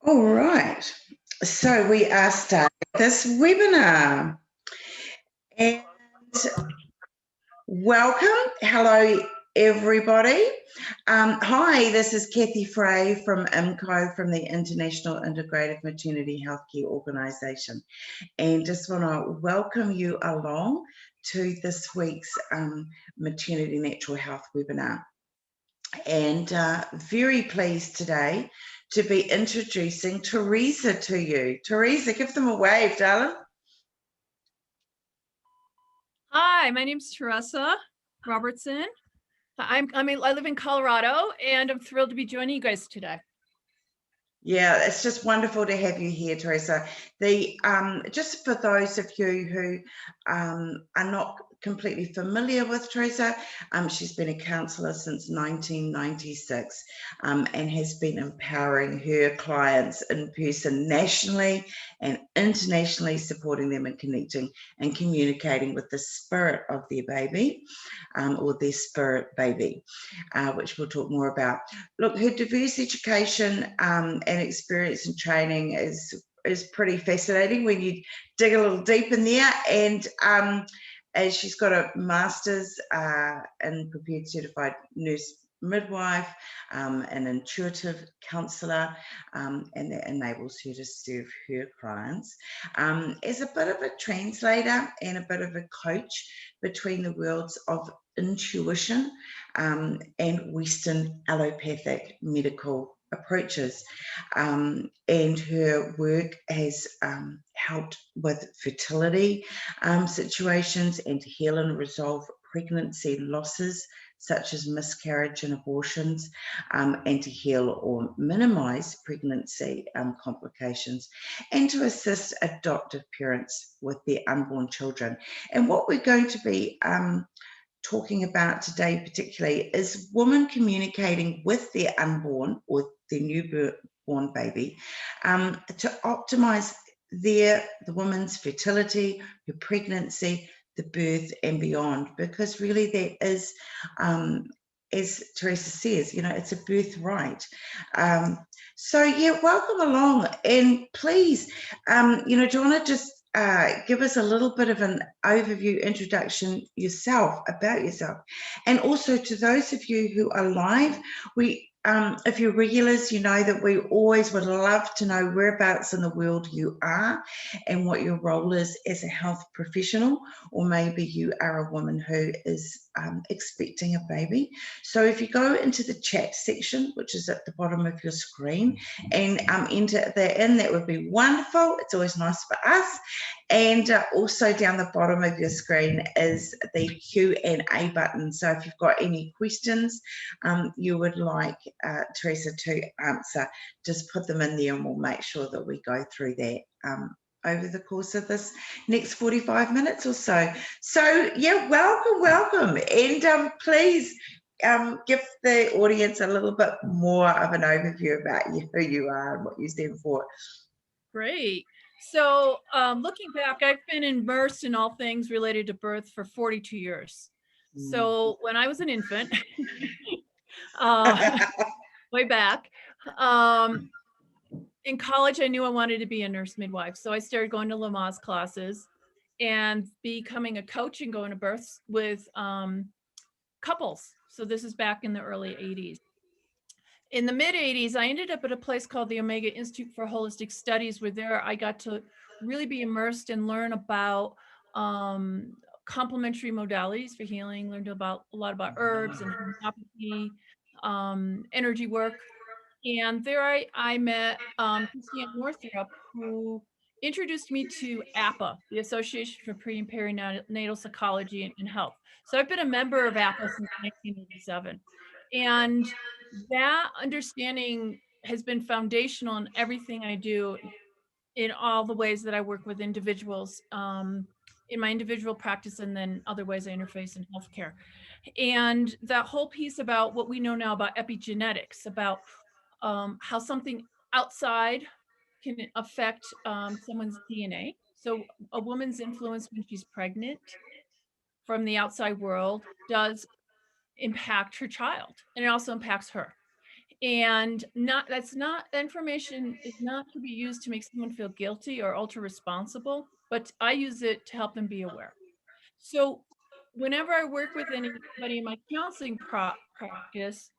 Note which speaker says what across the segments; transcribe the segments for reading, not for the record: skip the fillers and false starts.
Speaker 1: All right. So we are starting this webinar. And welcome. Hello, everybody. Hi, this is Kathy Frey from IMCO, from the International Integrative Maternity Healthcare Organisation. And just want to welcome you along to this week's Maternity Natural Health webinar. And very pleased today to be introducing Teresa to you. Teresa, give them a wave, darling.
Speaker 2: Hi, my name's Teresa Robertson. I live in Colorado, and I'm thrilled to be joining you guys today.
Speaker 1: Yeah, it's just wonderful to have you here, Teresa. Just for those of you who are not completely familiar with Teresa, she's been a counsellor since 1996 and has been empowering her clients in person nationally and internationally, supporting them in connecting and communicating with the spirit of their baby or their spirit baby, which we'll talk more about. Look, her diverse education and experience and training is pretty fascinating when you dig a little deep in there. And as she's got a master's in prepared certified nurse midwife, an intuitive counsellor, and that enables her to serve her clients as a bit of a translator and a bit of a coach between the worlds of intuition and Western allopathic medical approaches. And her work has helped with fertility situations and to heal and resolve pregnancy losses such as miscarriage and abortions, and to heal or minimise pregnancy complications, and to assist adoptive parents with their unborn children. And what we're going to be talking about today particularly is women communicating with their unborn or their newborn baby to optimize the woman's fertility, her pregnancy, the birth and beyond, because really that is, as Teresa says, it's a birthright. So yeah, welcome along, and please, do you want to just give us a little bit of an overview introduction about yourself, and also to those of you who are live, if you're regulars, you know that we always would love to know whereabouts in the world you are and what your role is as a health professional, or maybe you are a woman who is expecting a baby. So if you go into the chat section, which is at the bottom of your screen, and enter that in, that would be wonderful. It's always nice for us. And also down the bottom of your screen is the Q&A button. So if you've got any questions you would like Teresa to answer, just put them in there and we'll make sure that we go through that over the course of this next 45 minutes or so. So yeah, welcome. And please give the audience a little bit more of an overview about who you are and what you stand for.
Speaker 2: Great. So looking back, I've been immersed in all things related to birth for 42 years. So when I was an infant, way back, in college, I knew I wanted to be a nurse midwife. So I started going to Lamaze classes and becoming a coach and going to births with couples. So this is back in the early 80s. In the mid 80s, I ended up at a place called the Omega Institute for Holistic Studies, where there I got to really be immersed and learn about complementary modalities for healing, learned a lot about herbs and homeopathy, energy work. And there I met Christiane Northrup, who introduced me to APPA, the Association for Pre and Perinatal Psychology and Health. So I've been a member of APPA since 1987. And that understanding has been foundational in everything I do, in all the ways that I work with individuals in my individual practice, and then other ways I interface in healthcare. And that whole piece about what we know now about epigenetics, about how something outside can affect someone's DNA. So a woman's influence when she's pregnant from the outside world does impact her child, and it also impacts her. And that information is not to be used to make someone feel guilty or ultra responsible, but I use it to help them be aware. So whenever I work with anybody in my counseling practice,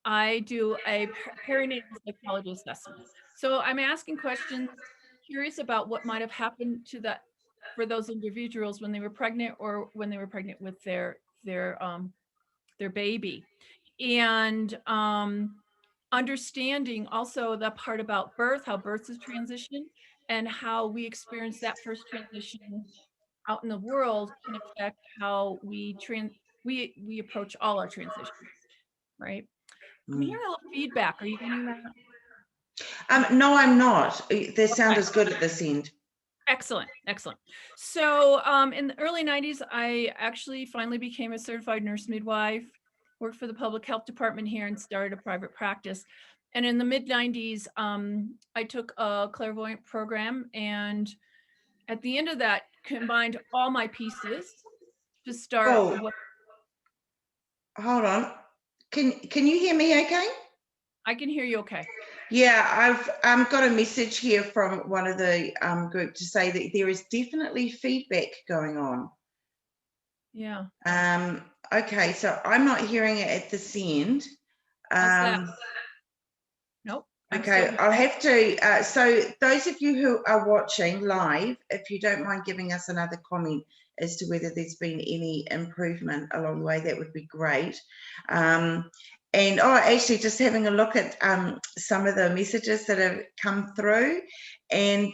Speaker 2: I do a perinatal psychology assessment. So I'm asking questions, curious about what might have happened to that for those individuals when they were pregnant or when they were pregnant with their baby. And understanding also the part about birth, how birth is transition, and how we experience that first transition out in the world can affect how we approach all our transitions, right? I'm
Speaker 1: Mm.
Speaker 2: hearing a lot of feedback. Are you getting that?
Speaker 1: No, I'm not. The sound
Speaker 2: Okay.
Speaker 1: is good at this end.
Speaker 2: Excellent, excellent. So in the early 90s, I actually finally became a certified nurse midwife, worked for the public health department here and started a private practice. And in the mid 90s, I took a clairvoyant program, and at the end of that, combined all my pieces to start
Speaker 1: Oh,
Speaker 2: what
Speaker 1: hold on. Can you hear me okay?
Speaker 2: I can hear you okay.
Speaker 1: Yeah, I've got a message here from one of the group to say that there is definitely feedback going on.
Speaker 2: Yeah.
Speaker 1: Okay, so I'm not hearing it at this end.
Speaker 2: How's that? Nope. I'm still
Speaker 1: Okay,
Speaker 2: here.
Speaker 1: I'll have to, so those of you who are watching live, if you don't mind giving us another comment as to whether there's been any improvement along the way, that would be great. And actually just having a look at some of the messages that have come through, and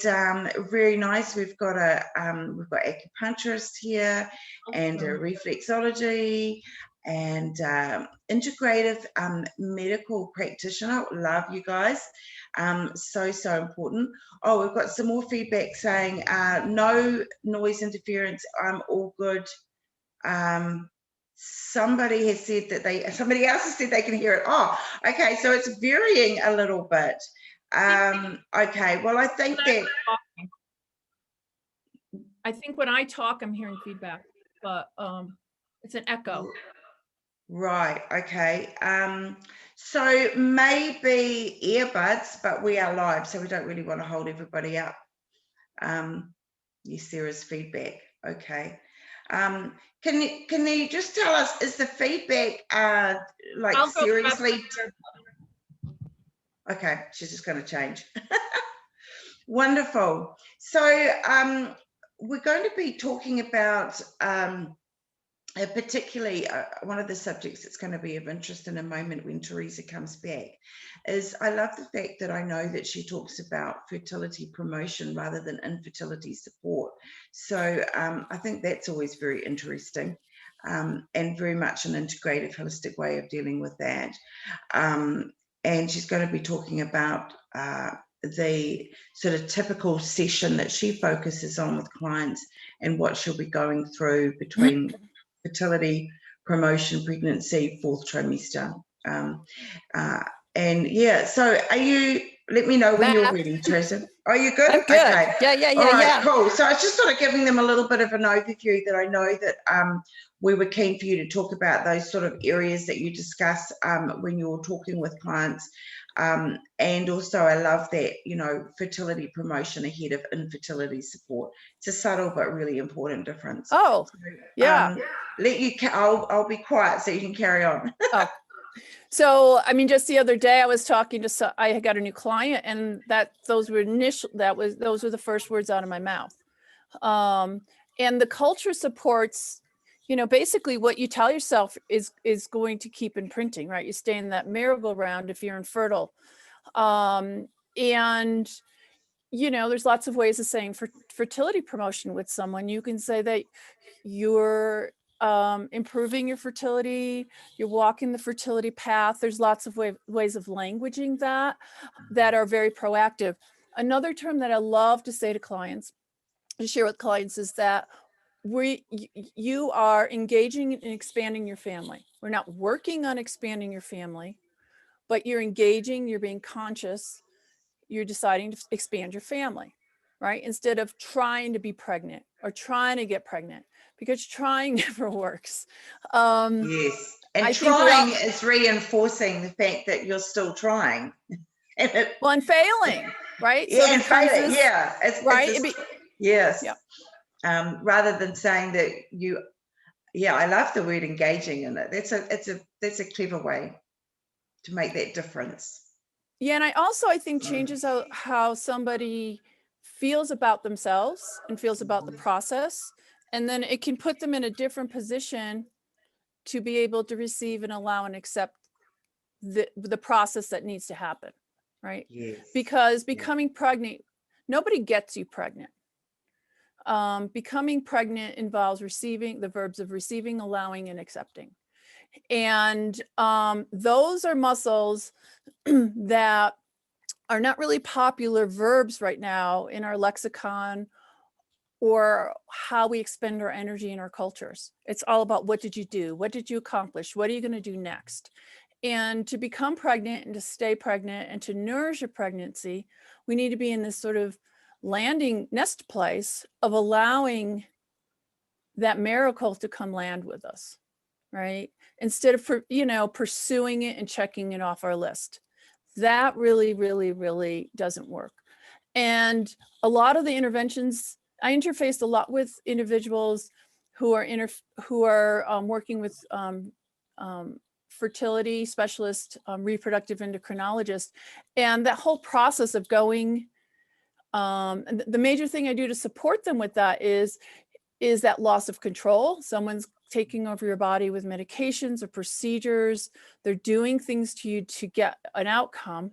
Speaker 1: very nice. We've got acupuncturist here, and a reflexology, and integrative medical practitioner. Love you guys. So important. Oh, we've got some more feedback saying no noise interference. I'm all good. Somebody else has said they can hear it. Oh, okay, so it's varying a little bit. Okay, well, I think
Speaker 2: when I talk, I'm hearing feedback, but it's an echo.
Speaker 1: Right, okay. So maybe earbuds, but we are live, so we don't really want to hold everybody up. Yes, there is feedback. Okay. Can you just tell us, is the feedback like
Speaker 2: I'll go grab
Speaker 1: seriously?
Speaker 2: my
Speaker 1: Okay, she's just going to change. Wonderful. So we're going to be talking about particularly one of the subjects that's going to be of interest in a moment when Teresa comes back is, I love the fact that I know that she talks about fertility promotion rather than infertility support. So I think that's always very interesting, and very much an integrative, holistic way of dealing with that. And she's going to be talking about the sort of typical session that she focuses on with clients and what she'll be going through between fertility, promotion, pregnancy, fourth trimester. And yeah, so let me know when you're ready, Teresa. Are you good?
Speaker 3: I'm good.
Speaker 1: Okay.
Speaker 3: Yeah.
Speaker 1: All right, cool. So I was just sort of giving them a little bit of an overview that I know that we were keen for you to talk about those sort of areas that you discuss when you're talking with clients. And also I love that, fertility promotion ahead of infertility support. It's a subtle but really important difference.
Speaker 3: Oh, yeah.
Speaker 1: I'll be quiet so you can carry on.
Speaker 3: Oh, so I mean, just the other day I was talking to I got a new client, and those were the first words out of my mouth. And the culture supports, basically what you tell yourself is going to keep imprinting, right? You stay in that merry-go-round if you're infertile. And there's lots of ways of saying fertility promotion with someone. You can say that you're improving your fertility, you're walking the fertility path. There's lots of ways of languaging that are very proactive. Another term that I love to say to clients, to share with clients, is that you are engaging in expanding your family. We're not working on expanding your family, but you're engaging, you're being conscious, you're deciding to expand your family, right? Instead of trying to be pregnant or trying to get pregnant, because trying never works.
Speaker 1: Yes. And
Speaker 3: I think
Speaker 1: trying is reinforcing the fact that you're still trying.
Speaker 3: and failing, right?
Speaker 1: Yeah,
Speaker 3: so
Speaker 1: and failing. Yeah,
Speaker 3: right.
Speaker 1: Yes.
Speaker 3: Yeah.
Speaker 1: Rather than saying that yeah, I love the word engaging in it. That's a clever way to make that difference.
Speaker 3: Yeah, and I think changes how somebody feels about themselves and feels about the process, and then it can put them in a different position to be able to receive and allow and accept the process that needs to happen, right?
Speaker 1: Yes.
Speaker 3: Because becoming pregnant, nobody gets you pregnant. Becoming pregnant involves receiving, the verbs of receiving, allowing, and accepting. And those are muscles that are not really popular verbs right now in our lexicon or how we expend our energy in our cultures. It's all about, what did you do? What did you accomplish? What are you going to do next? And to become pregnant and to stay pregnant and to nourish a pregnancy, we need to be in this sort of landing nest place of allowing that miracle to come land with us, right? Instead of, pursuing it and checking it off our list. That really, really, really doesn't work. And a lot of the interventions, I interfaced a lot with individuals who are working with fertility specialists, reproductive endocrinologists, and that whole process of going. The major thing I do to support them with that is that loss of control. Someone's taking over your body with medications or procedures. They're doing things to you to get an outcome.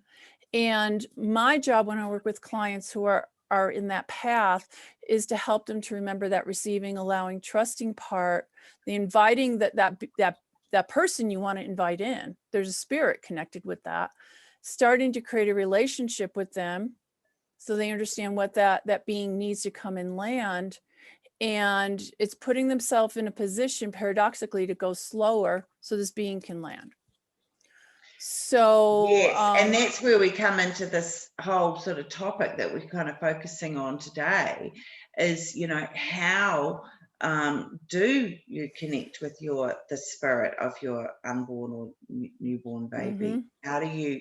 Speaker 3: And my job when I work with clients who are in that path is to help them to remember that receiving, allowing, trusting part, the inviting that person you want to invite in. There's a spirit connected with that. Starting to create a relationship with them so they understand what that being needs to come and land. And it's putting themselves in a position, paradoxically, to go slower so this being can land. So
Speaker 1: yes, and that's where we come into this whole sort of topic that we're kind of focusing on today is, how do you connect with the spirit of your unborn or newborn baby?
Speaker 3: Mm-hmm.
Speaker 1: How do you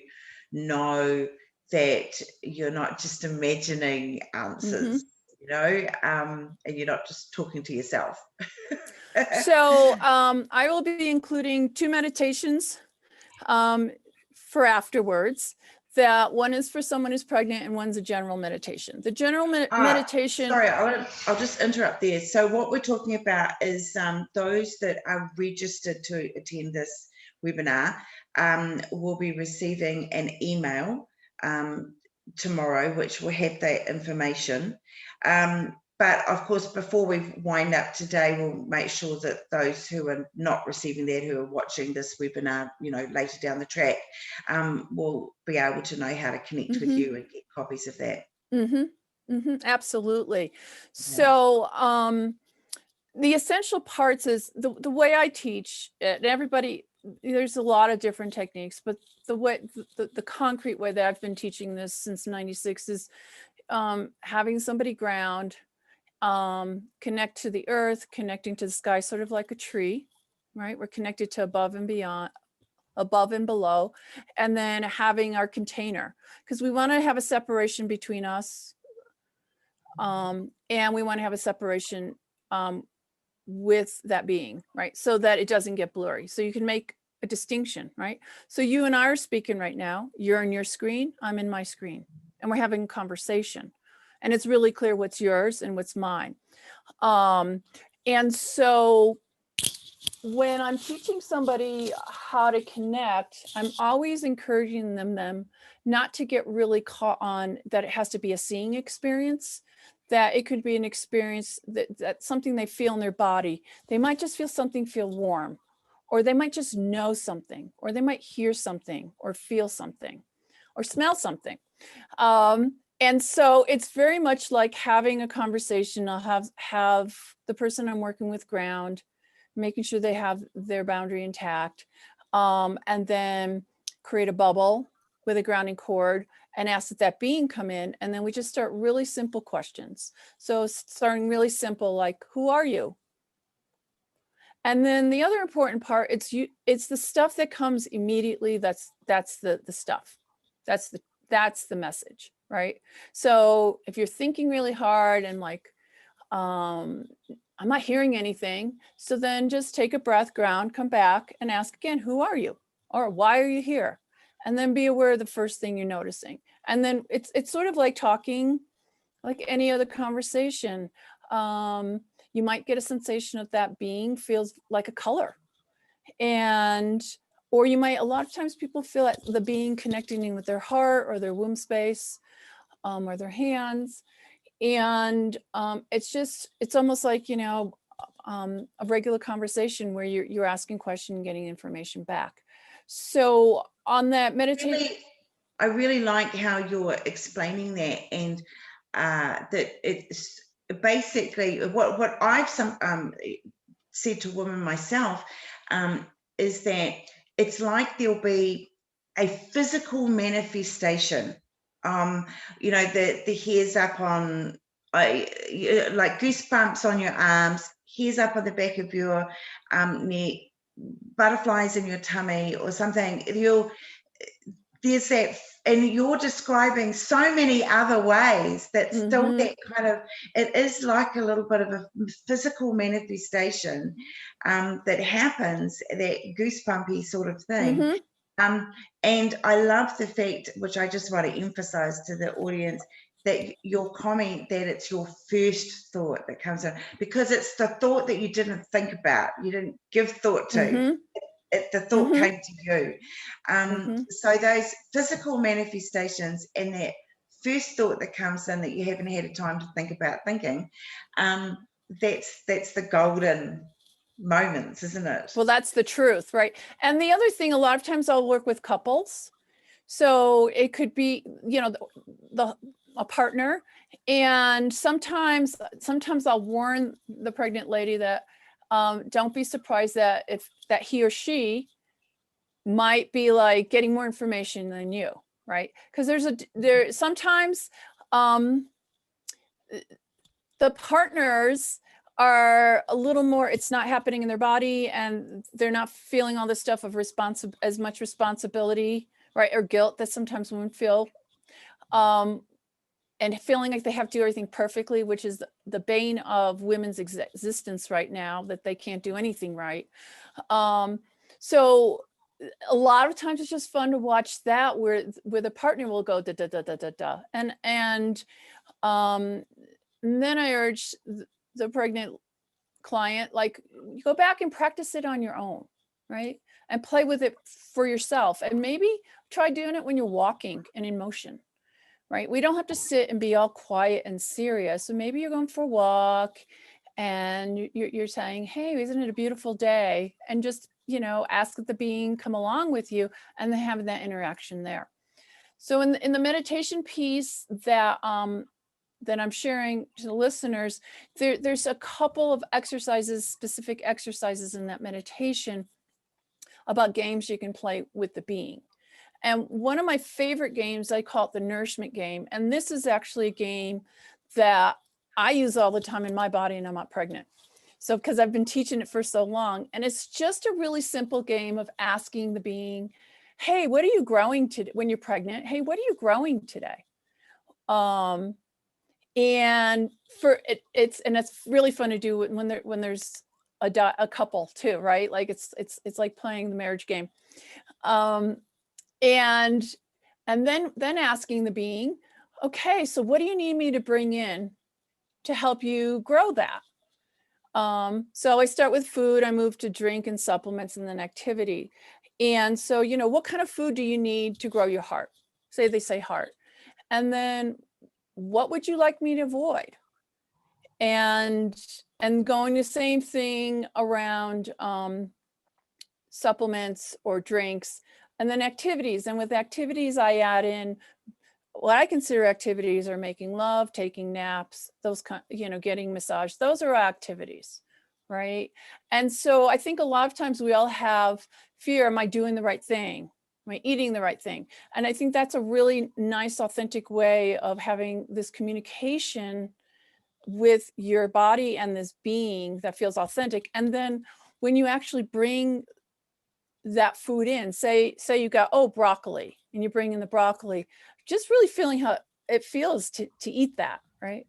Speaker 1: know that you're not just imagining answers, and you're not just talking to yourself?
Speaker 3: So I will be including 2 meditations for afterwards. That one is for someone who's pregnant and one's a general meditation. The general meditation.
Speaker 1: Sorry, I'll just interrupt there. So what we're talking about is those that are registered to attend this webinar will be receiving an email tomorrow, which will have that information. But of course, before we wind up today, we'll make sure that those who are not receiving that, who are watching this webinar, later down the track, will be able to know how to connect with you and get copies of that.
Speaker 3: Absolutely. Yeah. So the essential parts is the way I teach it, and everybody, there's a lot of different techniques, but the concrete way that I've been teaching this since '96 is having somebody ground, connect to the earth, connecting to the sky, sort of like a tree, right? We're connected to above and beyond, above and below, and then having our container, because we want to have a separation between us, and we want to have a separation with that being, right? So that it doesn't get blurry. So you can make a distinction, right? So you and I are speaking right now. You're on your screen, I'm in my screen, and we're having a conversation. And it's really clear what's yours and what's mine. And so when I'm teaching somebody how to connect, I'm always encouraging them not to get really caught on that it has to be a seeing experience, that it could be an experience that's something they feel in their body. They might just feel warm, or they might just know something, or they might hear something, or feel something, or smell something. And so it's very much like having a conversation. I'll have the person I'm working with ground, making sure they have their boundary intact, and then create a bubble with a grounding cord and ask that being come in. And then we just start really simple questions. So starting really simple, like, who are you? And then the other important part, it's the stuff that comes immediately. That's the stuff. That's the message, right? So if you're thinking really hard and like, I'm not hearing anything. So then just take a breath, ground, come back and ask again, who are you? Or why are you here? And then be aware of the first thing you're noticing. And then it's sort of like talking like any other conversation. You might get a sensation of that being feels like a color. Or you might, a lot of times people feel like the being connecting with their heart or their womb space, or their hands. And it's almost like, a regular conversation where you're asking questions and getting information back. So on that meditation,
Speaker 1: I really like how you're explaining that, and that it's basically what I've said to women myself, is that it's like there'll be a physical manifestation. The hairs up on, like goosebumps on your arms, hairs up on the back of your neck, butterflies in your tummy or something. There's that, and you're describing so many other ways that still that kind of, it is like a little bit of a physical manifestation that happens, that goosebumpy sort of thing. And I love the fact, which I just want to emphasize to the audience, that your comment that it's your first thought that comes in, because it's the thought that you didn't think about, you didn't give thought to. The thought came to you. So those physical manifestations and that first thought that comes in that you haven't had a time to think about thinking, that's the golden moments, isn't it?
Speaker 3: Well, that's the truth, right? And the other thing, a lot of times I'll work with couples. So it could be, a partner. And sometimes I'll warn the pregnant lady that don't be surprised that that he or she might be like getting more information than you, right? Because there sometimes the partners are a little more, it's not happening in their body and they're not feeling all this stuff of as much responsibility, right? Or guilt that sometimes women feel. And feeling like they have to do everything perfectly, which is the bane of women's existence right now, that they can't do anything right. So a lot of times it's just fun to watch that where the partner will go da da da da da da. And then I urge the pregnant client, like, you go back and practice it on your own, right? And play with it for yourself. And maybe try doing it when you're walking and in motion. Right? We don't have to sit and be all quiet and serious. So maybe you're going for a walk and you're saying, hey, isn't it a beautiful day? And just, ask that the being come along with you and then having that interaction there. So in the meditation piece that I'm sharing to the listeners, there's a couple of specific exercises in that meditation about games you can play with the being. And one of my favorite games, I call it the Nourishment Game. And this is actually a game that I use all the time in my body and I'm not pregnant. So, because I've been teaching it for so long. And it's just a really simple game of asking the being, hey, what are you growing today when you're pregnant? Hey, what are you growing today? And it's really fun to do when there's a couple too, right? Like it's like playing the marriage game. And then asking the being, okay, so what do you need me to bring in to help you grow that? So I start with food, I move to drink and supplements and then activity. And so, what kind of food do you need to grow your heart? They say heart. And then what would you like me to avoid? And going the same thing around supplements or drinks. And then activities. And with activities, I add in what I consider activities are making love, taking naps, those kind, getting massage. Those are activities, right? And so I think a lot of times we all have fear. Am I doing the right thing? Am I eating the right thing? And I think that's a really nice, authentic way of having this communication with your body and this being that feels authentic. And then when you actually bring that food in, say you got, broccoli, and you bring in the broccoli, just really feeling how it feels to eat that, right?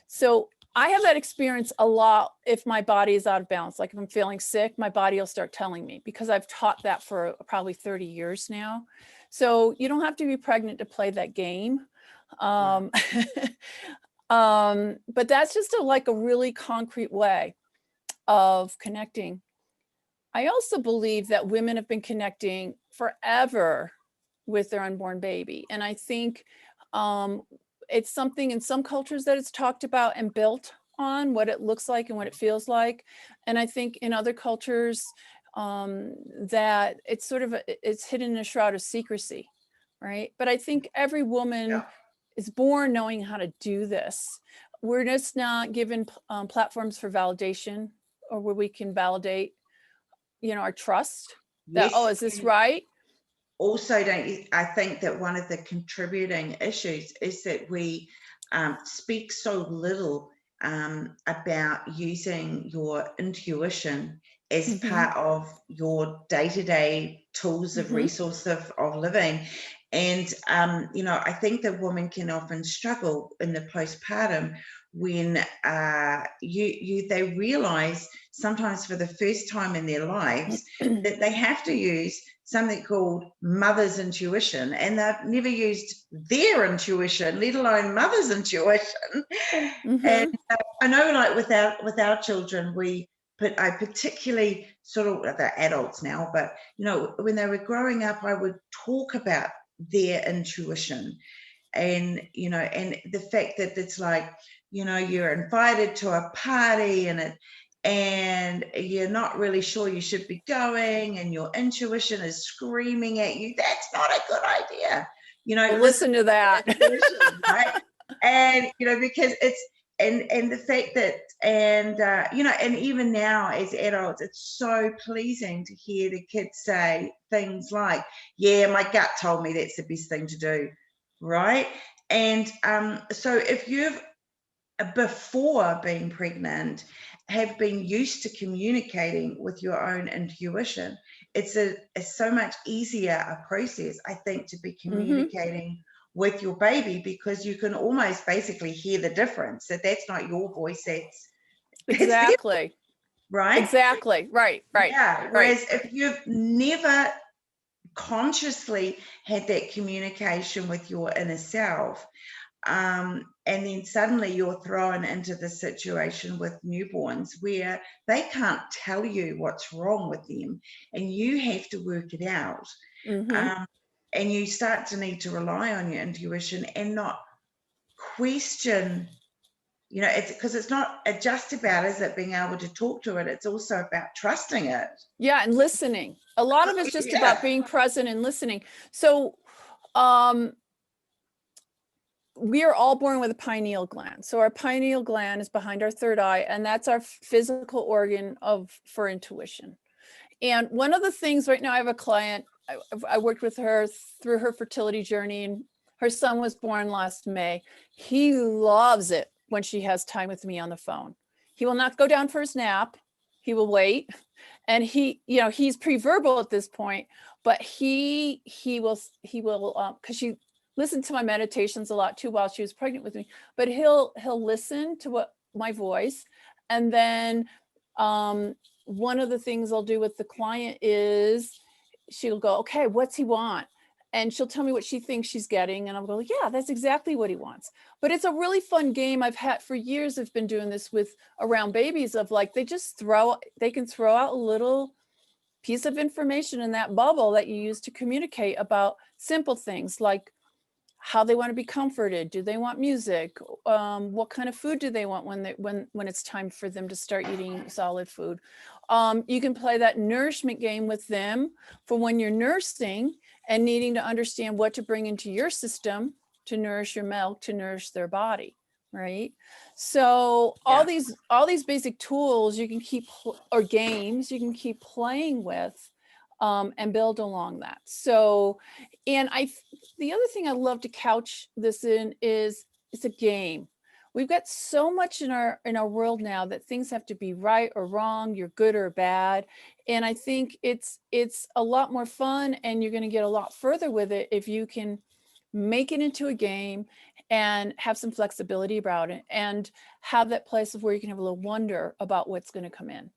Speaker 3: So I have that experience a lot if my body is out of balance. Like if I'm feeling sick, my body will start telling me, because I've taught that for probably 30 years now. So you don't have to be pregnant to play that game. But that's just like a really concrete way of connecting. I also believe that women have been connecting forever with their unborn baby. And I think it's something in some cultures that it's talked about and built on, what it looks like and what it feels like. And I think in other cultures that it's sort of, it's hidden in a shroud of secrecy, right? But I think every woman is born knowing how to do this. We're just not given platforms for validation, or where we can validate, our trust that,
Speaker 1: Yes.
Speaker 3: is this right?
Speaker 1: Also, I think that one of the contributing issues is that we speak so little about using your intuition as part of your day-to-day tools of resource of living. And, I think that women can often struggle in the postpartum when they realize, sometimes for the first time in their lives, that they have to use something called mother's intuition, and they've never used their intuition, let alone mother's intuition. And I know, like with our children, I particularly sort of, they're adults now, but when they were growing up, I would talk about their intuition, and and the fact that it's like, you're invited to a party and you're not really sure you should be going, and your intuition is screaming at you, that's not a good idea.
Speaker 3: Listen to that.
Speaker 1: Right? And because it's and the fact that, and and even now as adults, it's so pleasing to hear the kids say things like, yeah, my gut told me that's the best thing to do, right? And so if you've, before being pregnant, have been used to communicating with your own intuition, it's so much easier a process, I think, to be communicating with your baby, because you can almost basically hear the difference, that's not your voice, it's
Speaker 3: Exactly.
Speaker 1: their, right?
Speaker 3: Exactly. Right.
Speaker 1: Yeah. Whereas if you've never consciously had that communication with your inner self, and then suddenly you're thrown into the situation with newborns where they can't tell you what's wrong with them, and you have to work it out. And you start to need to rely on your intuition and not question, it's because it's not just about, is it, being able to talk to it, it's also about trusting it.
Speaker 3: Yeah, and listening. A lot of it's just about being present and listening. So we are all born with a pineal gland. So our pineal gland is behind our third eye, and that's our physical organ for intuition. And one of the things right now, I have a client, I worked with her through her fertility journey, and her son was born last May. He loves it when she has time with me on the phone. He will not go down for his nap. He will wait. And he's pre-verbal at this point, but he will, because she listened to my meditations a lot too while she was pregnant with me, but he'll listen to my voice. And then one of the things I'll do with the client is she'll go, okay, what's he want? And she'll tell me what she thinks she's getting. And I'll go, yeah, that's exactly what he wants. But it's a really fun game. I've had for years, I've been doing this around babies, of like, they can throw out a little piece of information in that bubble that you use to communicate about simple things like how they want to be comforted. Do they want music? What kind of food do they want when it's time for them to start eating solid food? You can play that nourishment game with them for when you're nursing and needing to understand what to bring into your system to nourish your milk, to nourish their body, right? So all these basic tools you can keep, or games you can keep playing with, and build along that. So, and the other thing I love to couch this in is it's a game. We've got so much in our world now that things have to be right or wrong, you're good or bad. And I think it's a lot more fun, and you're going to get a lot further with it if you can make it into a game and have some flexibility about it, and have that place of where you can have a little wonder about what's going to come in,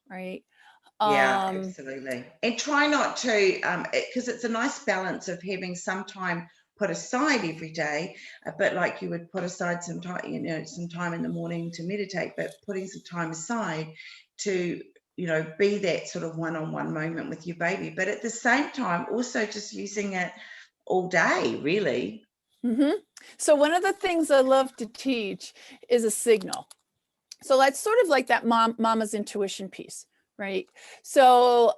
Speaker 3: right?
Speaker 1: Yeah, absolutely. And try not to, because it's a nice balance of having some time put aside every day, a bit like you would put aside some time, you know, some time in the morning to meditate, but putting some time aside to, you know, be that sort of one-on-one moment with your baby. But at the same time, also just using it all day, really.
Speaker 3: So one of the things I love to teach is a signal. So that's sort of like that mama's intuition piece, right? So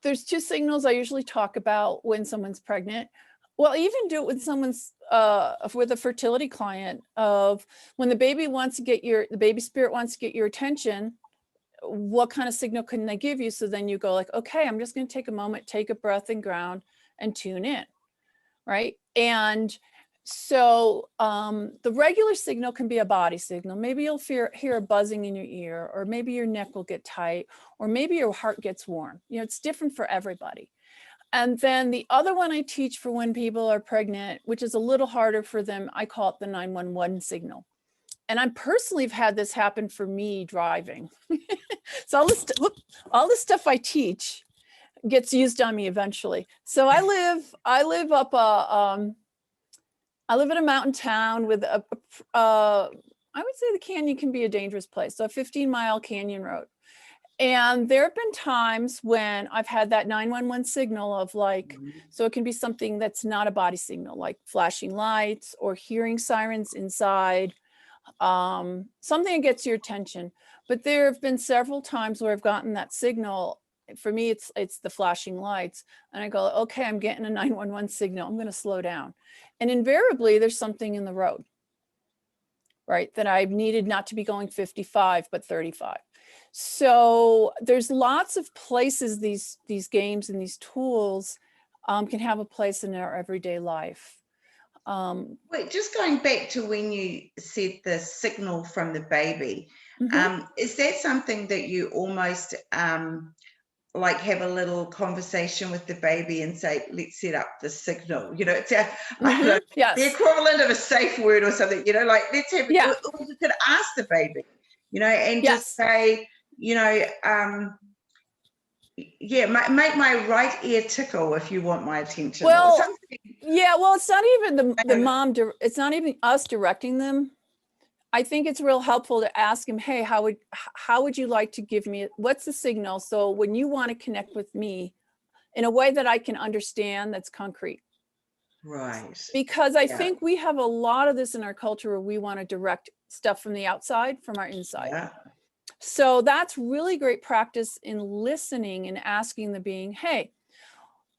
Speaker 3: there's two signals I usually talk about when someone's pregnant. Well, I even do it with someone's with a fertility client, of when the baby wants to get the baby spirit wants to get your attention, what kind of signal can they give you? So then you go like, okay, I'm just going to take a moment, take a breath and ground and tune in, right? And so the regular signal can be a body signal. Maybe you'll hear a buzzing in your ear, or maybe your neck will get tight, or maybe your heart gets warm. You know, it's different for everybody. And then the other one I teach for when people are pregnant, which is a little harder for them, I call it the 911 signal. And I personally have had this happen for me driving. So all this stuff I teach gets used on me eventually. So I live up I live in a mountain town with I would say the canyon can be a dangerous place. So a 15-mile canyon road. And there have been times when I've had that 911 signal of like, so it can be something that's not a body signal, like flashing lights or hearing sirens inside, something that gets your attention. But there have been several times where I've gotten that signal. For me, it's the flashing lights. And I go, okay, I'm getting a 911 signal. I'm going to slow down. And invariably, there's something in the road, right? That I've needed not to be going 55, but 35. So there's lots of places these games and these tools can have a place in our everyday life.
Speaker 1: Wait, just going back to when you said the signal from the baby, is that something that you almost like have a little conversation with the baby and say, let's set up the signal, you know, it's I don't know,
Speaker 3: yes.
Speaker 1: the equivalent of a safe word or something, you know, like let's have,
Speaker 3: yeah.
Speaker 1: or you could ask the baby, you know, and
Speaker 3: yes.
Speaker 1: just say, you know, yeah, make my right ear tickle if you want my attention.
Speaker 3: Well,
Speaker 1: or something.
Speaker 3: Yeah, well, it's not even the mom, it's not even us directing them. I think it's real helpful to ask him, hey, how would you like to give me, what's the signal? So when you want to connect with me in a way that I can understand, that's concrete.
Speaker 1: Right.
Speaker 3: Because I think we have a lot of this in our culture where we want to direct stuff from the outside, from our inside.
Speaker 1: Yeah.
Speaker 3: So that's really great practice in listening and asking the being, hey,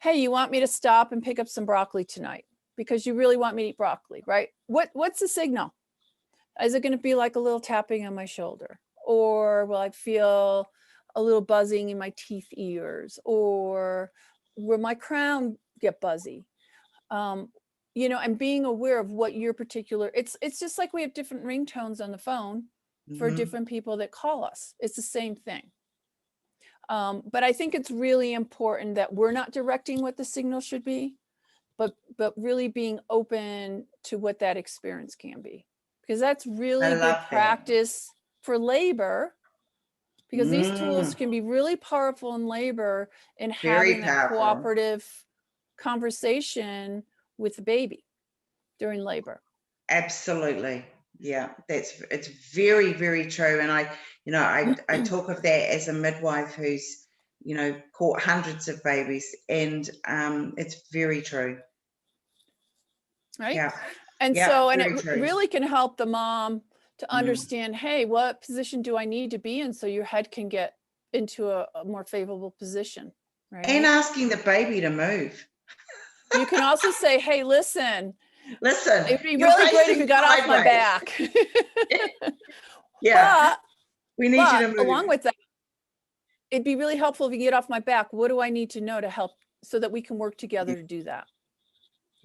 Speaker 3: you want me to stop and pick up some broccoli tonight because you really want me to eat broccoli, right? What's the signal? Is it going to be like a little tapping on my shoulder? Or will I feel a little buzzing in my teeth ears? Or will my crown get buzzy? You know, and being aware of what your particular, it's just like we have different ringtones on the phone for different people that call us. It's the same thing. But I think it's really important that we're not directing what the signal should be, but really being open to what that experience can be, because that's really good practice for labor, because these tools can be really powerful in labor and having that cooperative conversation with the baby during labor.
Speaker 1: Absolutely. Yeah, it's very, very true. And I talk of that as a midwife who's, you know, caught hundreds of babies, and it's very true.
Speaker 3: Right.
Speaker 1: Yeah.
Speaker 3: And so, and it really can help the mom to understand, hey, what position do I need to be in so your head can get into a more favorable position, right?
Speaker 1: And asking the baby to move.
Speaker 3: You can also say, hey, listen, it'd be
Speaker 1: you're
Speaker 3: really great if you got off my
Speaker 1: sideways.
Speaker 3: back.
Speaker 1: Yeah.
Speaker 3: But
Speaker 1: we need you to move.
Speaker 3: Along with that, it'd be really helpful if you get off my back. What do I need to know to help so that we can work together to do that?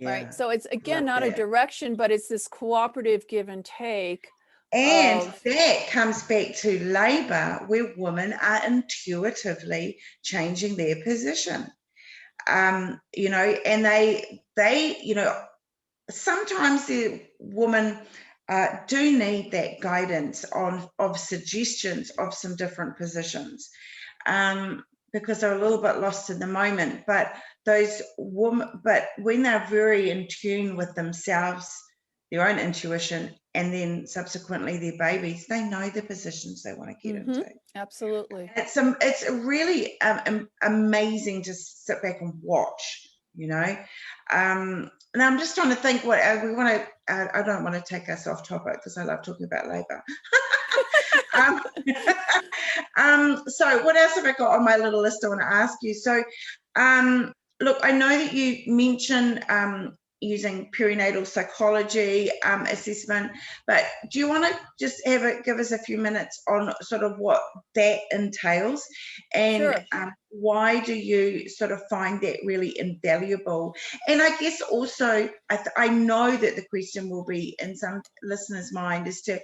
Speaker 3: right? So it's, again,
Speaker 1: love
Speaker 3: not a
Speaker 1: that.
Speaker 3: direction, but it's this cooperative give and take.
Speaker 1: And that comes back to labor, where women are intuitively changing their position. You know, and they, you know, sometimes the women do need that guidance of suggestions of some different positions, because they're a little bit lost in the moment. But those women, but when they're very in tune with themselves, their own intuition, and then subsequently their babies, they know the positions they want to get into.
Speaker 3: Absolutely.
Speaker 1: It's really amazing to sit back and watch, you know. And I'm just trying to think what we want to. I don't want to take us off topic because I love talking about labor. So what else have I got on my little list I want to ask you? So, look, I know that you mentioned using perinatal psychology assessment, but do you want to just give us a few minutes on sort of what that entails, and why do you sort of find that really invaluable? And I guess also, I know that the question will be in some listeners' mind as to,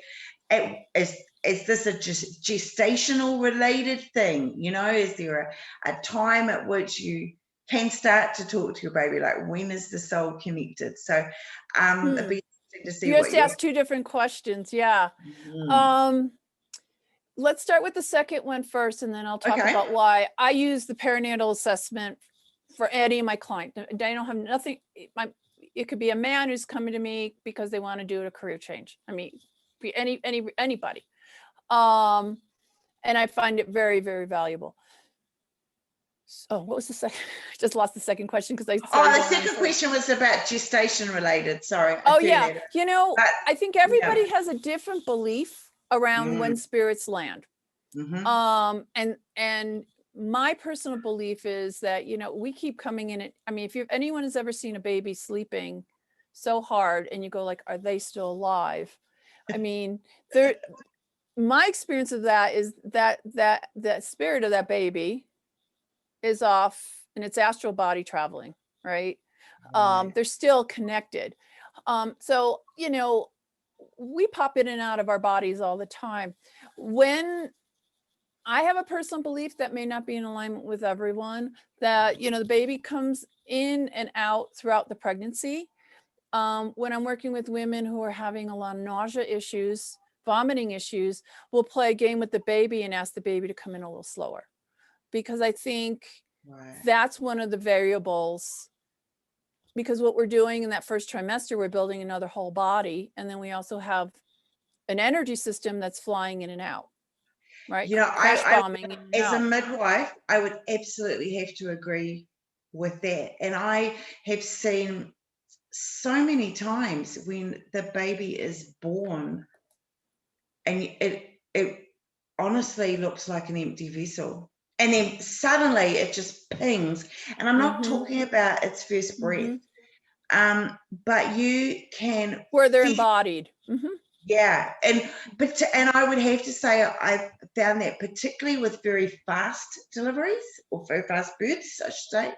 Speaker 1: is this a gestational related thing? You know, is there a time at which you can start to talk to your baby, like when is the soul connected? So it'd be interesting to see.
Speaker 3: You have to ask two different questions. Let's start with the second one first, and then I'll talk about why I use the perinatal assessment for any of my clients. They don't have nothing. It could be a man who's coming to me because they want to do a career change. I mean, anybody. And I find it very, very valuable. So what was the second? I just lost the second question because the second
Speaker 1: question was about gestation related. Sorry.
Speaker 3: You know, I think everybody has a different belief around when spirits land. And my personal belief is that, you know, we keep coming in. I mean, if anyone has ever seen a baby sleeping so hard and you go like, are they still alive? I mean, my experience of that is that spirit of that baby is off in its astral body traveling, right? They're still connected. So, you know, we pop in and out of our bodies all the time. When I have a personal belief that may not be in alignment with everyone, that, you know, the baby comes in and out throughout the pregnancy. When I'm working with women who are having a lot of nausea issues, vomiting issues, we'll play a game with the baby and ask the baby to come in a little slower. Because I think that's one of the variables, because what we're doing in that first trimester, we're building another whole body. And then we also have an energy system that's flying in and out, right?
Speaker 1: You know, as a
Speaker 3: out.
Speaker 1: midwife, I would absolutely have to agree with that. And I have seen so many times when the baby is born and it honestly looks like an empty vessel. And then suddenly it just pings. And I'm not talking about its first breath, but you can...
Speaker 3: Where they're embodied.
Speaker 1: Yeah. And I would have to say I found that particularly with very fast deliveries, or very fast births, I should say.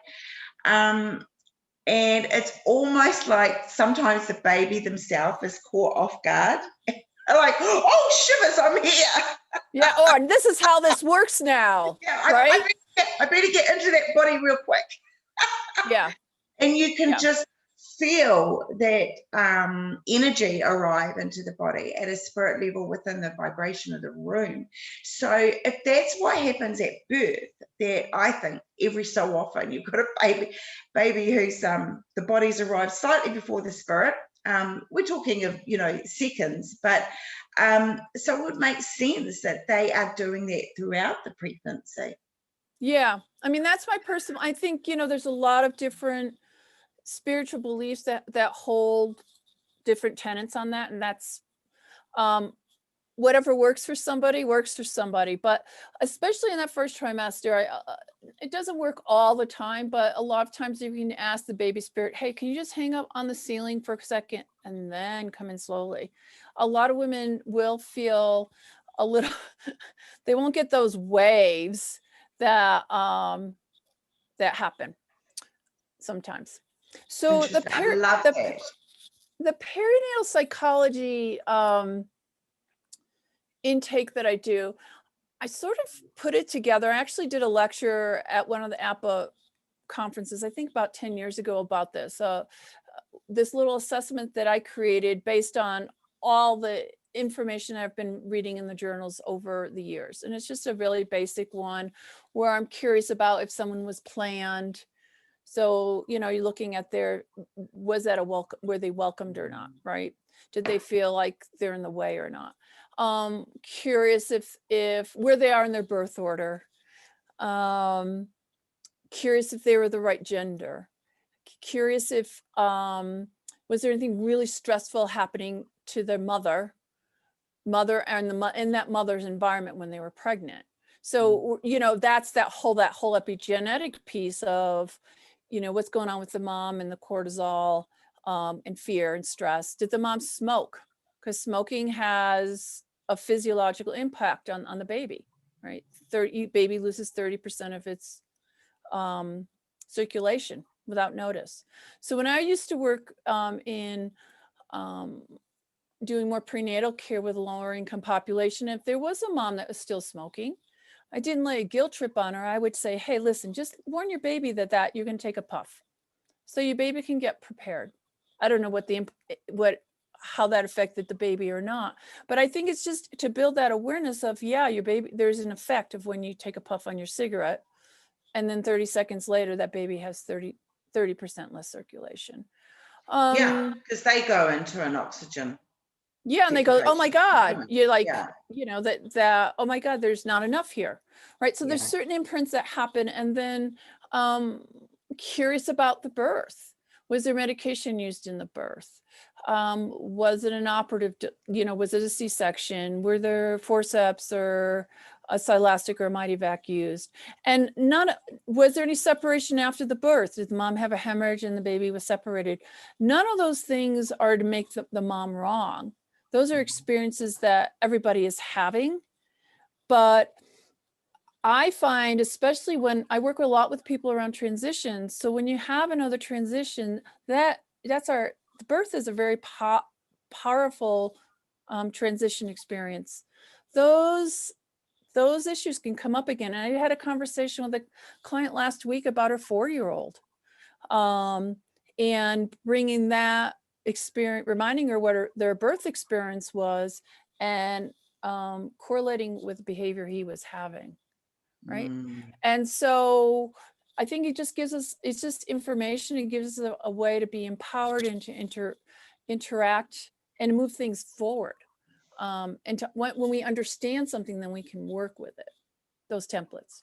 Speaker 1: And it's almost like sometimes the baby themselves is caught off guard. Like, oh, shivers, I'm here.
Speaker 3: Yeah, or this is how this works now.
Speaker 1: Yeah,
Speaker 3: right?
Speaker 1: I better get into that body real quick.
Speaker 3: Yeah.
Speaker 1: And you can just feel that energy arrive into the body at a spirit level within the vibration of the room. So if that's what happens at birth, that I think every so often you've got a baby who's the body's arrived slightly before the spirit. We're talking of, you know, seconds, but so it would make sense that they are doing that throughout the pregnancy.
Speaker 3: Yeah, I mean, that's my personal, I think, you know, there's a lot of different spiritual beliefs that hold different tenets on that. And that's whatever works for somebody, but especially in that first trimester, it doesn't work all the time, but a lot of times you can ask the baby spirit, hey, can you just hang up on the ceiling for a second and then come in slowly? A lot of women will feel a little, they won't get those waves that happen sometimes. So the
Speaker 1: Interesting. I love that.
Speaker 3: the perinatal psychology intake that I do, I sort of put it together. I actually did a lecture at one of the APA conferences, I think about 10 years ago, about this. This little assessment that I created based on all the information I've been reading in the journals over the years. And it's just a really basic one where I'm curious about if someone was planned. So, you know, you're looking at was that were they welcomed or not, right? Did they feel like they're in the way or not? Curious if where they are in their birth order. Curious if they were the right gender. Curious if was there anything really stressful happening to their mother and in that mother's environment when they were pregnant. So you know, that's that whole epigenetic piece of, you know, what's going on with the mom and the cortisol and fear and stress. Did the mom smoke? Because smoking has a physiological impact on the baby, right? Baby loses 30% of its circulation without notice. So when I used to work in doing more prenatal care with a lower income population, if there was a mom that was still smoking, I didn't lay a guilt trip on her. I would say, hey, listen, just warn your baby that you're going to take a puff so your baby can get prepared. I don't know how that affected the baby or not, but I think it's just to build that awareness of, yeah, your baby, there's an effect of when you take a puff on your cigarette, and then 30 seconds later, that baby has 30% less circulation.
Speaker 1: Yeah, because they go into an oxygen.
Speaker 3: Yeah, and they go, oh my God, you're like,
Speaker 1: yeah.
Speaker 3: you know, that, oh my God, there's not enough here, right? So there's
Speaker 1: Yeah.
Speaker 3: certain imprints that happen. And then curious about the birth. Was there medication used in the birth? Was it an operative, you know, was it a C-section? Were there forceps or a silastic or a mighty vac used? And was there any separation after the birth? Did the mom have a hemorrhage and the baby was separated? None of those things are to make the mom wrong. Those are experiences that everybody is having. But I find, especially when I work a lot with people around transitions, so when you have another transition, the birth is a very powerful transition experience. Those issues can come up again. And I had a conversation with a client last week about her 4-year-old, and bringing that experience, reminding her what their birth experience was, and correlating with the behavior he was having, right? And so I think it just gives us, it's just information. It gives us a way to be empowered and to interact and move things forward. And when we understand something, then we can work with it, those templates.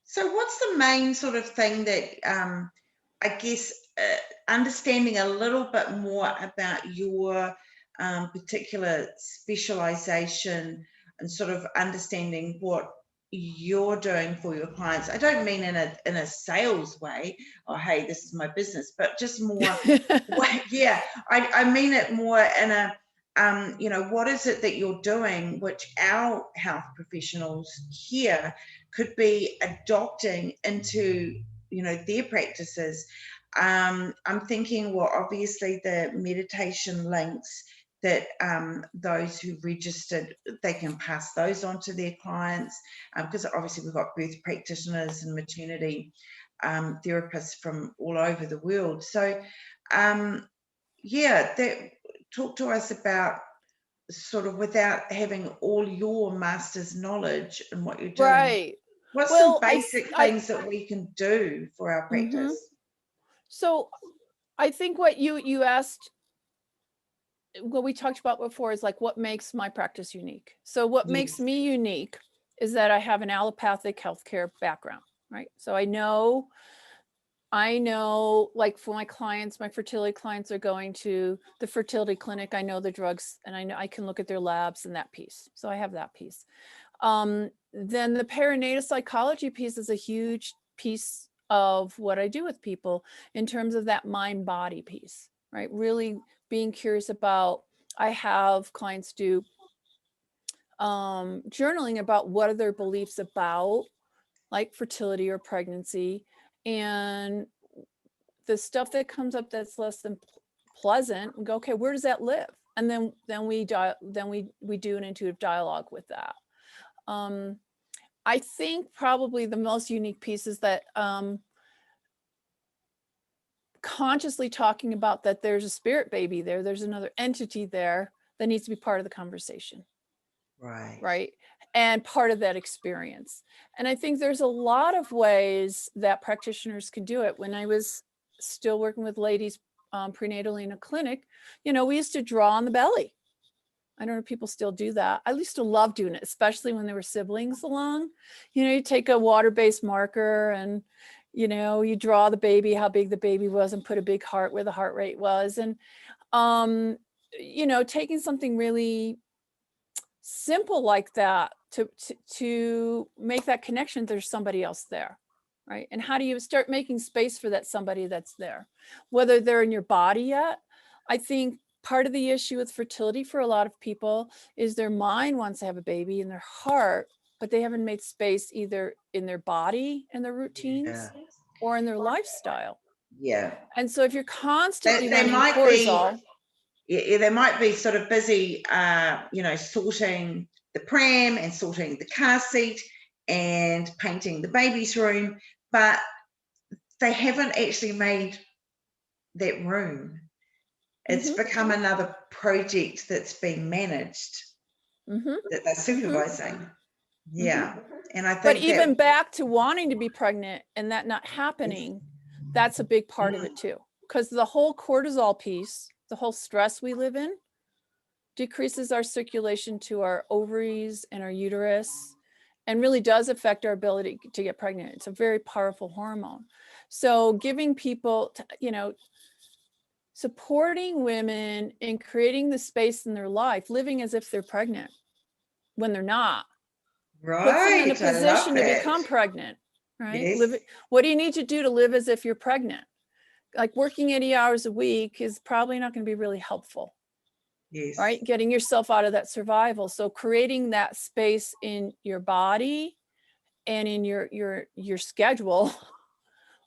Speaker 1: So what's the main sort of thing that I guess understanding a little bit more about your particular specialization and sort of understanding what you're doing for your clients? I don't mean in a sales way, or hey, this is my business, but just more yeah, I mean it more in a you know, what is it that you're doing which our health professionals here could be adopting into, you know, their practices? I'm thinking, well, obviously the meditation links that those who registered, they can pass those on to their clients, because obviously we've got birth practitioners and maternity therapists from all over the world. So yeah, talk to us about sort of, without having all your master's knowledge and what you're doing.
Speaker 3: Right.
Speaker 1: What's some basic things that we can do for our practice?
Speaker 3: So I think what you asked, what we talked about before, is like, what makes my practice unique? So what makes me unique is that I have an allopathic healthcare background, right? So I know, like for my clients, my fertility clients are going to the fertility clinic. I know the drugs, and I know I can look at their labs and that piece. So I have that piece. Then the perinatal psychology piece is a huge piece of what I do with people in terms of that mind-body piece, right? Really being curious about, I have clients do journaling about what are their beliefs about like fertility or pregnancy, and the stuff that comes up that's less than pleasant, we go, okay, where does that live? And then we do an intuitive dialogue with that. I think probably the most unique piece is that consciously talking about that there's a spirit baby there, there's another entity there that needs to be part of the conversation. Right. And part of that experience. And I think there's a lot of ways that practitioners can do it. When I was still working with ladies prenatally in a clinic, you know, we used to draw on the belly. I don't know if people still do that. I used to love doing it, especially when there were siblings along. You know, you take a water-based marker and, you know, you draw the baby, how big the baby was, and put a big heart where the heart rate was. And, you know, taking something really simple like that to make that connection, there's somebody else there, right? And how do you start making space for that somebody that's there, whether they're in your body yet? I think part of the issue with fertility for a lot of people is their mind wants to have a baby in their heart, but they haven't made space either in their body and their routines or in their lifestyle.
Speaker 1: Yeah.
Speaker 3: And so if you're constantly
Speaker 1: they
Speaker 3: running
Speaker 1: might
Speaker 3: cortisol,
Speaker 1: they might be sort of busy, you know, sorting the pram and sorting the car seat and painting the baby's room, but they haven't actually made that room. It's become another project that's being managed, that they're supervising. Yeah. And I think
Speaker 3: but even back to wanting to be pregnant and that not happening, that's a big part of it too. Because the whole cortisol piece, the whole stress we live in, decreases our circulation to our ovaries and our uterus, and really does affect our ability to get pregnant. It's a very powerful hormone. So giving people, you know, supporting women in creating the space in their life, living as if they're pregnant when they're not, puts them in a position to become pregnant, right?
Speaker 1: Yes.
Speaker 3: What do you need to do to live as if you're pregnant? Like working 80 hours a week is probably not going to be really helpful.
Speaker 1: Yes.
Speaker 3: Right? Getting yourself out of that survival. So creating that space in your body and in your schedule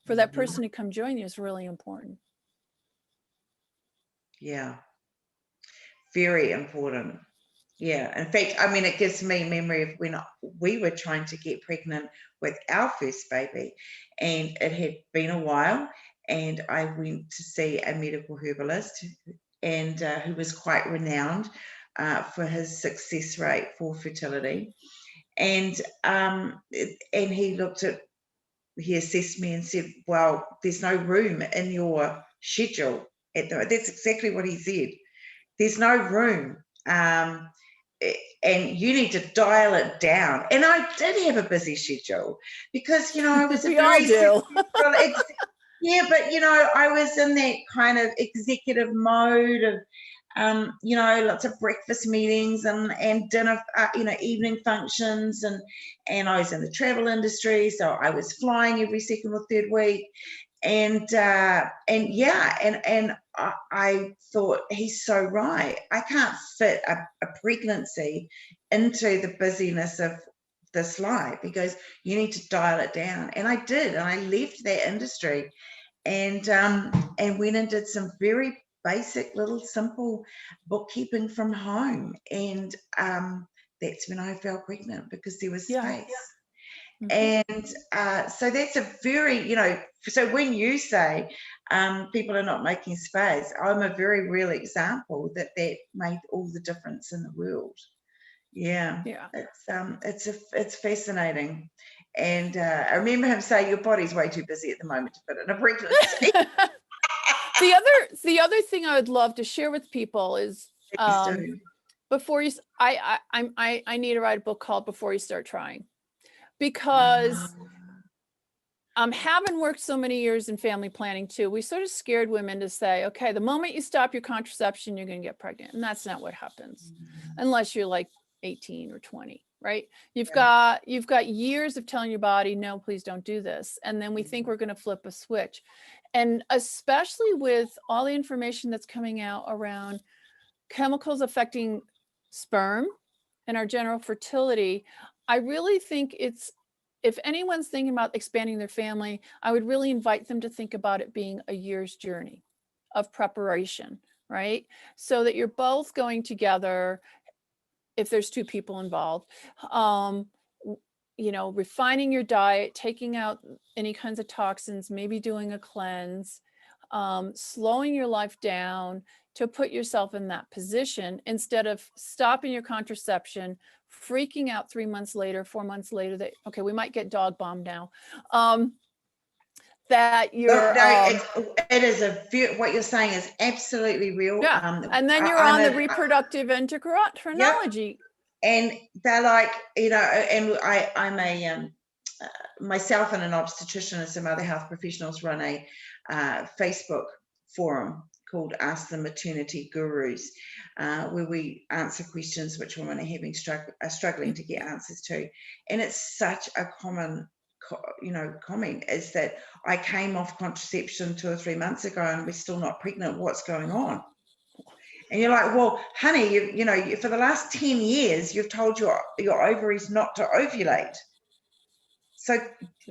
Speaker 3: for that person to come join you is really important.
Speaker 1: Yeah. Very important. Yeah. In fact, I mean, it gives me memory of when we were trying to get pregnant with our first baby, and it had been a while, and I went to see a medical herbalist, and who was quite renowned for his success rate for fertility. And he assessed me and said, well, there's no room in your schedule. That's exactly what he said. There's no room. And you need to dial it down. And I did have a busy schedule because, you know, I was
Speaker 3: we all do.
Speaker 1: Yeah, but, you know, I was in that kind of executive mode of, you know, lots of breakfast meetings and dinner, you know, evening functions, and I was in the travel industry, so I was flying every second or third week, and I thought, he's so right. I can't fit a pregnancy into the busyness of this life. He goes, you need to dial it down, and I did, and I left that industry, and went and did some very basic little simple bookkeeping from home, and that's when I fell pregnant, because there was space. And so that's a very, you know, so when you say people are not making space, I'm a very real example that made all the difference in the world. Yeah. It's fascinating. And I remember him saying, your body's way too busy at the moment to fit in a pregnancy.
Speaker 3: The other thing I would love to share with people is before you, I need to write a book called Before You Start Trying, because having worked so many years in family planning too, we sort of scared women to say, okay, the moment you stop your contraception, you're going to get pregnant. And that's not what happens unless you're like 18 or 20, right? You've got years of telling your body, no, please don't do this. And then we think we're going to flip a switch. And especially with all the information that's coming out around chemicals affecting sperm and our general fertility, I really think it's if anyone's thinking about expanding their family, I would really invite them to think about it being a year's journey of preparation, right? So that you're both going together, if there's two people involved, you know, refining your diet, taking out any kinds of toxins, maybe doing a cleanse, slowing your life down to put yourself in that position instead of stopping your contraception, freaking out 3 months later, 4 months later that, okay, we might get dog bombed now. That you're,
Speaker 1: it is what you're saying is absolutely real.
Speaker 3: Yeah, and then you're on the reproductive endocrinology.
Speaker 1: Yep. And they're like, you know, and I'm a, myself and an obstetrician and some other health professionals run a Facebook forum called Ask the Maternity Gurus, where we answer questions which women are struggling to get answers to. And it's such a common, you know, comment is that I came off contraception 2 or 3 months ago and we're still not pregnant. What's going on? And you're like, well, honey, you know, for the last 10 years, you've told your ovaries not to ovulate. So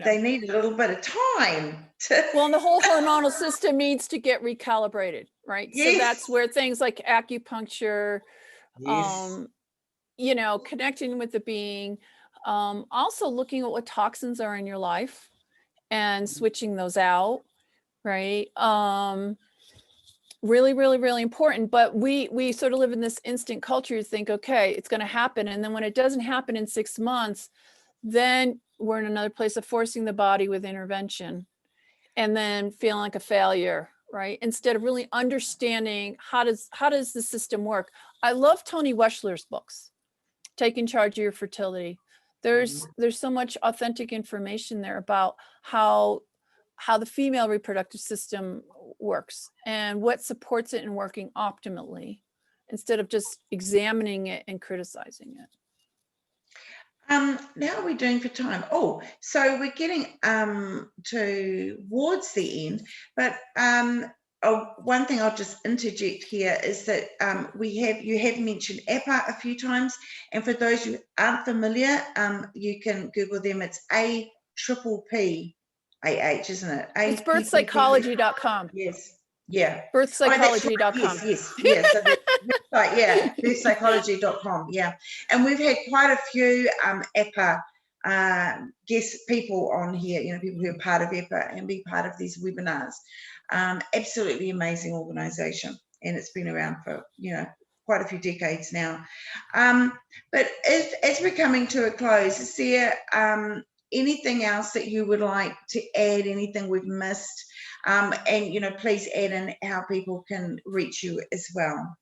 Speaker 1: they need a little bit of time to...
Speaker 3: Well, and the whole hormonal system needs to get recalibrated, right?
Speaker 1: Yes.
Speaker 3: So that's where things like acupuncture,
Speaker 1: Yes.
Speaker 3: you know, connecting with the being, also looking at what toxins are in your life and switching those out, right? Really, really, really important. But we sort of live in this instant culture. You think, okay, it's going to happen. And then when it doesn't happen in 6 months, then we're in another place of forcing the body with intervention and then feeling like a failure, right? Instead of really understanding how does the system work. I love Tony Weschler's books, Taking Charge of Your Fertility. There's so much authentic information there about how the female reproductive system works and what supports it in working optimally, instead of just examining it and criticizing it.
Speaker 1: How are we doing for time? Oh, so we're getting towards the end, but one thing I'll just interject here is that you have mentioned APA a few times, and for those who aren't familiar, you can Google them. It's APPAH, isn't it?
Speaker 3: It's birthpsychology.com.
Speaker 1: Yes. Yeah.
Speaker 3: Birthpsychology.com.
Speaker 1: Yes. So website, yeah, birthpsychology.com. Yeah. And we've had quite a few EPA guest people on here, you know, people who are part of EPA and be part of these webinars. Absolutely amazing organization. And it's been around for, you know, quite a few decades now. But as we're coming to a close, is there anything else that you would like to add, anything we've missed? And, you know, please add in how people can reach you as well.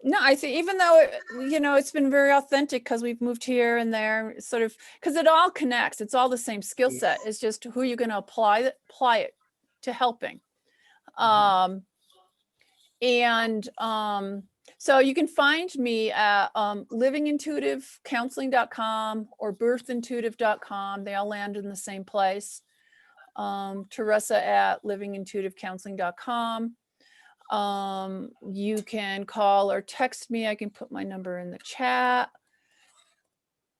Speaker 3: No, I think even though, you know, it's been very authentic because we've moved here and there, sort of, because it all connects. It's all the same skill set. It's just who you're going to apply it to helping. So you can find me at livingintuitivecounseling.com or birthintuitive.com. They all land in the same place. Teresa at livingintuitivecounseling.com. You can call or text me. I can put my number in the chat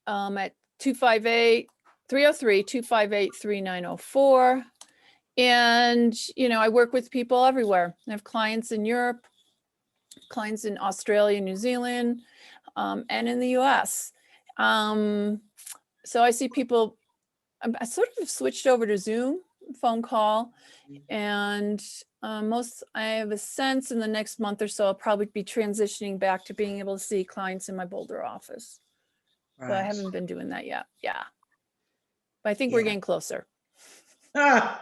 Speaker 3: at 303-258-3904. And, you know, I work with people everywhere. I have clients in Europe, clients in Australia, New Zealand, and in the US. So I see people, I sort of switched over to Zoom phone call, and I have a sense in the next month or so, I'll probably be transitioning back to being able to see clients in my Boulder office. Right. But I haven't been doing that yet. Yeah. But I think we're getting closer.
Speaker 1: Yeah.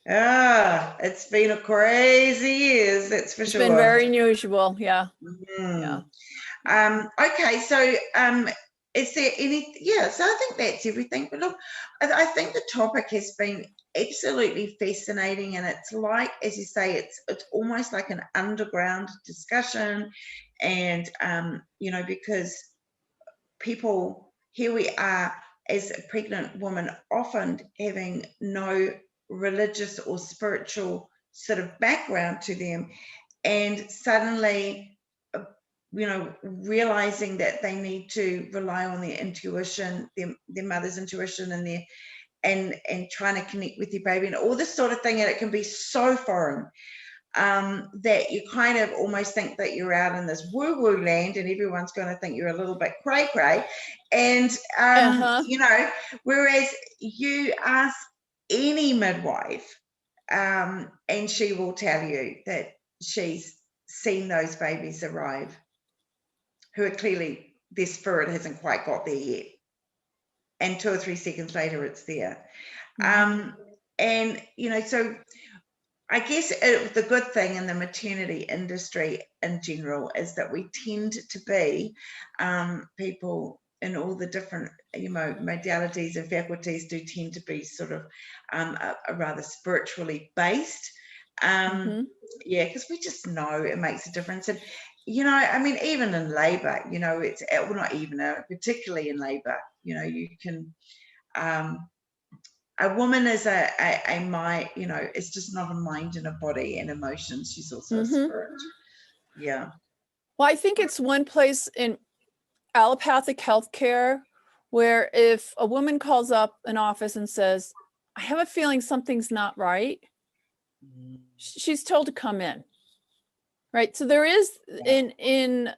Speaker 1: It's been a crazy years, that's for sure.
Speaker 3: It's been very unusual. Yeah.
Speaker 1: Yeah. Okay. So, is there any, so I think that's everything. But look, I think the topic has been absolutely fascinating, and it's like, as you say, it's almost like an underground discussion. And you know, because people, here we are as a pregnant woman, often having no religious or spiritual sort of background to them, and suddenly you know, realizing that they need to rely on their intuition, their mother's intuition, and their and trying to connect with your baby and all this sort of thing, and it can be so foreign that you kind of almost think that you're out in this woo-woo land and everyone's going to think you're a little bit cray-cray. And, you know, whereas you ask any midwife and she will tell you that she's seen those babies arrive who are clearly, their spirit hasn't quite got there yet. And 2 or 3 seconds later, it's there. And, you know, so I guess the good thing in the maternity industry in general is that we tend to be people in all the different, you know, modalities and faculties do tend to be sort of a rather spiritually based. Yeah, because we just know it makes a difference. And, you know, I mean, even in labor, you know, it's, well, not even, particularly in labor, you know, you can, a woman is a mind, you know, it's just not a mind and a body and emotions. She's also a spirit. Yeah.
Speaker 3: Well, I think it's one place in allopathic healthcare where if a woman calls up an office and says, I have a feeling something's not right, she's told to come in. Right. So there is in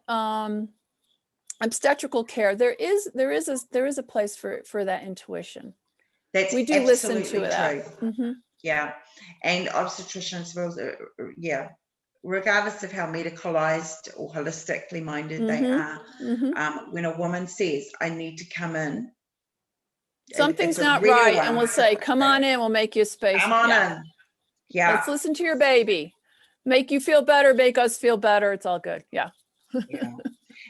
Speaker 3: obstetrical care, there is a place for that intuition.
Speaker 1: That's
Speaker 3: we do listen to that.
Speaker 1: Yeah. And obstetricians will, yeah, regardless of how medicalized or holistically minded they are, when a woman says, I need to come in,
Speaker 3: something's not right, and we'll say, come on in, we'll make you a space.
Speaker 1: Come on in. Yeah.
Speaker 3: Let's listen to your baby. Make you feel better, make us feel better. It's all good. Yeah.
Speaker 1: Yeah.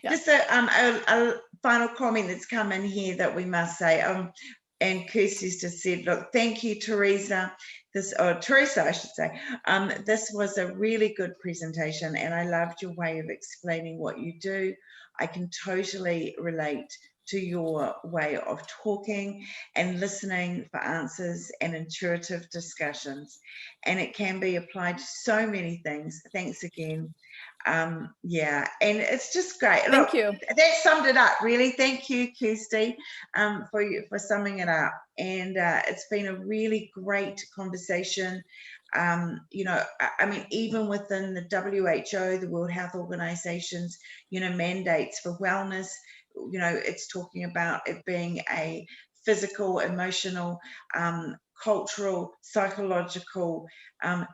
Speaker 1: Just a final comment that's come in here that we must say. And Kirsty's just said, look, thank you, Teresa. Teresa, I should say. This was a really good presentation, and I loved your way of explaining what you do. I can totally relate to your way of talking and listening for answers and intuitive discussions. And it can be applied to so many things. Thanks again. Yeah, and it's just great.
Speaker 3: Thank you.
Speaker 1: That summed it up, really. Thank you, Kirsty, for summing it up. And it's been a really great conversation. You know, I mean, even within the WHO, the World Health Organization's, you know, mandates for wellness, you know, it's talking about it being a physical, emotional, cultural, psychological,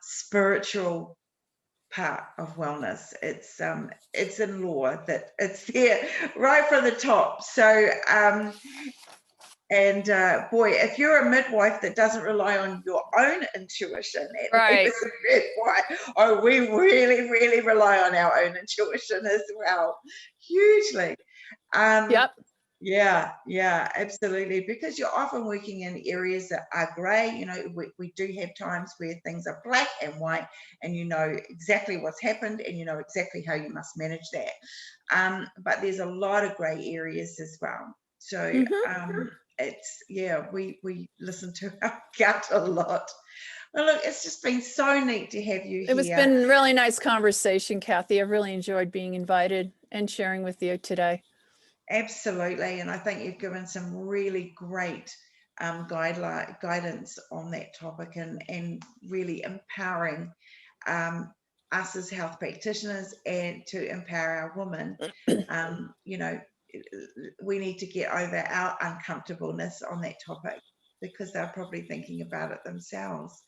Speaker 1: spiritual part of wellness. It's in law that it's there right from the top. So boy, if you're a midwife that doesn't rely on your own intuition,
Speaker 3: right,
Speaker 1: we really rely on our own intuition as well, hugely.
Speaker 3: Yep.
Speaker 1: Yeah, absolutely. Because you're often working in areas that are grey. You know, we do have times where things are black and white, and you know exactly what's happened, and you know exactly how you must manage that. But there's a lot of grey areas as well. So it's, yeah, we listen to our gut a lot. Well, look, it's just been so neat to have you here.
Speaker 3: It was been a really nice conversation, Kathy. I've really enjoyed being invited and sharing with you today.
Speaker 1: Absolutely, and I think you've given some really great guidance on that topic, and really empowering us as health practitioners, and to empower our women. You know, we need to get over our uncomfortableness on that topic, because they're probably thinking about it themselves,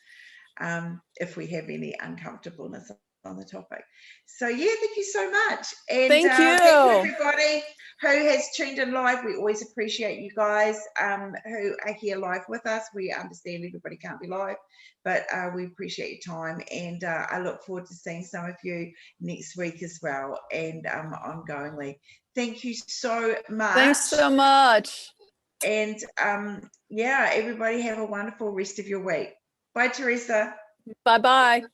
Speaker 1: if we have any uncomfortableness on the topic. So yeah, thank you so much. And
Speaker 3: thank you.
Speaker 1: Thank you everybody who has tuned in live. We always appreciate you guys who are here live with us. We understand everybody can't be live, but we appreciate your time, and I look forward to seeing some of you next week as well, and ongoingly. Thank you so much.
Speaker 3: Thanks so much.
Speaker 1: And yeah, everybody have a wonderful rest of your week. Bye, Teresa.
Speaker 3: Bye-bye.